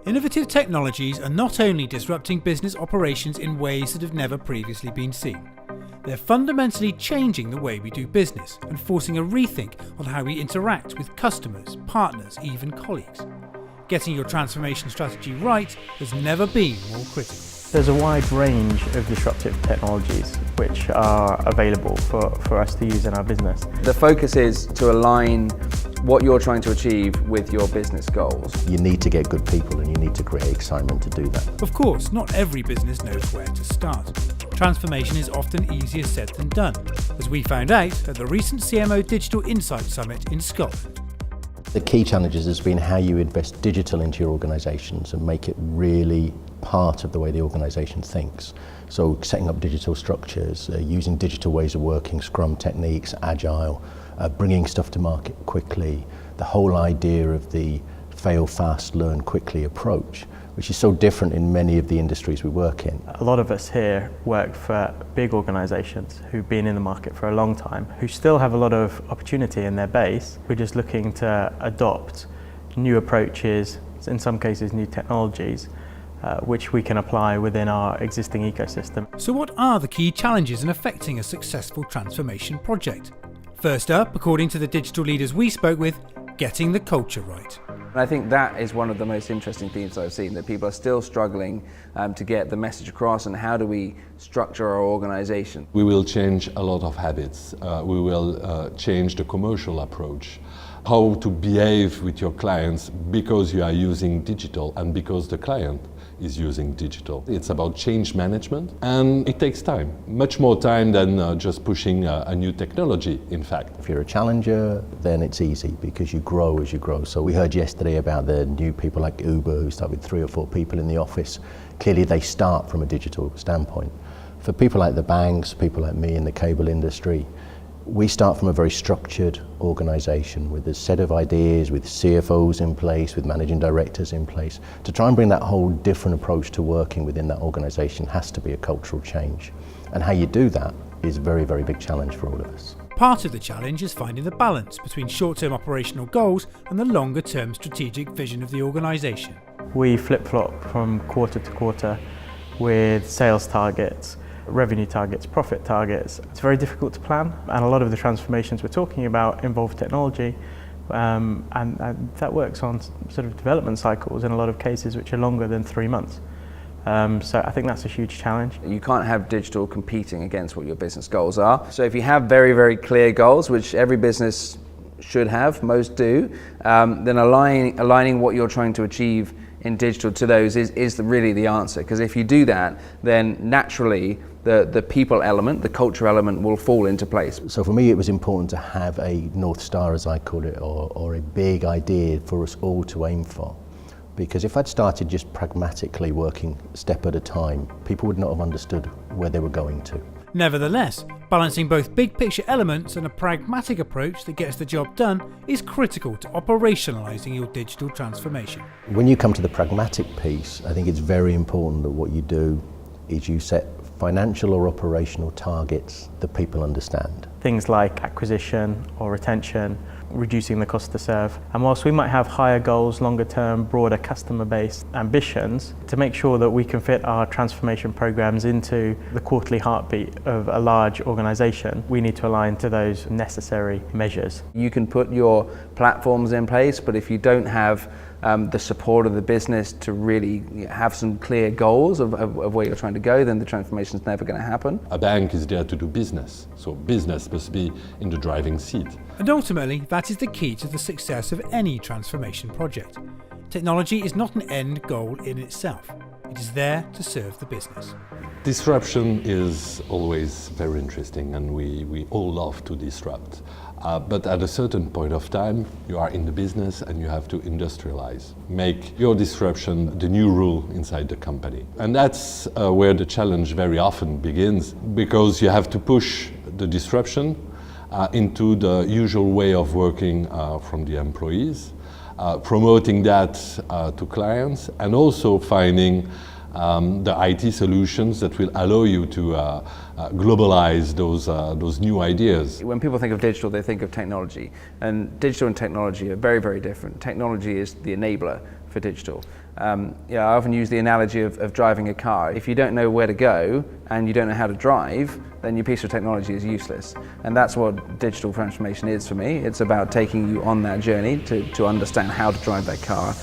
Innovative technologies are not only disrupting business operations in ways that have never previously been seen, they're fundamentally changing the way we do business and forcing a rethink on how we interact with customers, partners, even colleagues. Getting your transformation strategy right has never been more critical. There's a wide range of disruptive technologies which are available for us to use in our business. The focus is to align what you're trying to achieve with your business goals. You need to get good people and you need to create excitement to do that. Of course, not every business knows where to start. Transformation is often easier said than done, as we found out at the recent CMO Digital Insight Summit in Scotland. The key challenges has been how you invest digital into your organisations and make it really part of the way the organisation thinks. So setting up digital structures, using digital ways of working, Scrum techniques, Agile, bringing stuff to market quickly, the whole idea of the fail fast, learn quickly approach, which is so different in many of the industries we work in. A lot of us here work for big organisations who've been in the market for a long time, who still have a lot of opportunity in their base. We're just looking to adopt new approaches, in some cases new technologies, which we can apply within our existing ecosystem. So what are the key challenges in affecting a successful transformation project? First up, according to the digital leaders we spoke with, getting the culture right. And I think that is one of the most interesting themes I've seen, that people are still struggling to get the message across, and how do we structure our organisation. We will change a lot of habits. We will change the commercial approach, how to behave with your clients because you are using digital and because the client is using digital. It's about change management, and it takes time, much more time than just pushing a new technology, in fact. If you're a challenger, then it's easy because you grow as you grow. So we heard yesterday about the new people like Uber who start with 3 or 4 people in the office. Clearly they start from a digital standpoint. For people like the banks, people like me in the cable industry, we start from a very structured organisation with a set of ideas, with CFOs in place, with managing directors in place. To try and bring that whole different approach to working within that organisation has to be a cultural change. And how you do that is a very, very big challenge for all of us. Part of the challenge is finding the balance between short-term operational goals and the longer-term strategic vision of the organisation. We flip-flop from quarter to quarter with sales targets, revenue targets, profit targets. It's very difficult to plan, and a lot of the transformations we're talking about involve technology, and that works on sort of development cycles in a lot of cases which are longer than 3 months. So I think that's a huge challenge. You can't have digital competing against what your business goals are. So if you have very, very clear goals, which every business should have, most do, then aligning what you're trying to achieve in digital to those is really the answer. Because if you do that, then naturally the people element, the culture element will fall into place. So for me it was important to have a North Star, as I call it, or a big idea for us all to aim for. Because if I'd started just pragmatically working step at a time, people would not have understood where they were going to. Nevertheless, balancing both big picture elements and a pragmatic approach that gets the job done is critical to operationalising your digital transformation. When you come to the pragmatic piece, I think it's very important that what you do is you set financial or operational targets that people understand. Things like acquisition or retention, reducing the cost to serve. And whilst we might have higher goals, longer term, broader customer base ambitions, to make sure that we can fit our transformation programs into the quarterly heartbeat of a large organisation, we need to align to those necessary measures. You can put your platforms in place, but if you don't have the support of the business to really have some clear goals of where you're trying to go, then the transformation is never going to happen. A bank is there to do business, so business must be in the driving seat. And ultimately, that is the key to the success of any transformation project. Technology is not an end goal in itself. It is there to serve the business. Disruption is always very interesting, and we all love to disrupt. But at a certain point of time, you are in the business and you have to industrialize. Make your disruption the new rule inside the company. And that's where the challenge very often begins, because you have to push the disruption into the usual way of working from the employees, promoting that to clients, and also finding the IT solutions that will allow you to globalize those new ideas. When people think of digital, they think of technology, and digital and technology are very, very different. Technology is the enabler for digital. I often use the analogy of driving a car. If you don't know where to go and you don't know how to drive, then your piece of technology is useless. And that's what digital transformation is for me. It's about taking you on that journey to understand how to drive that car.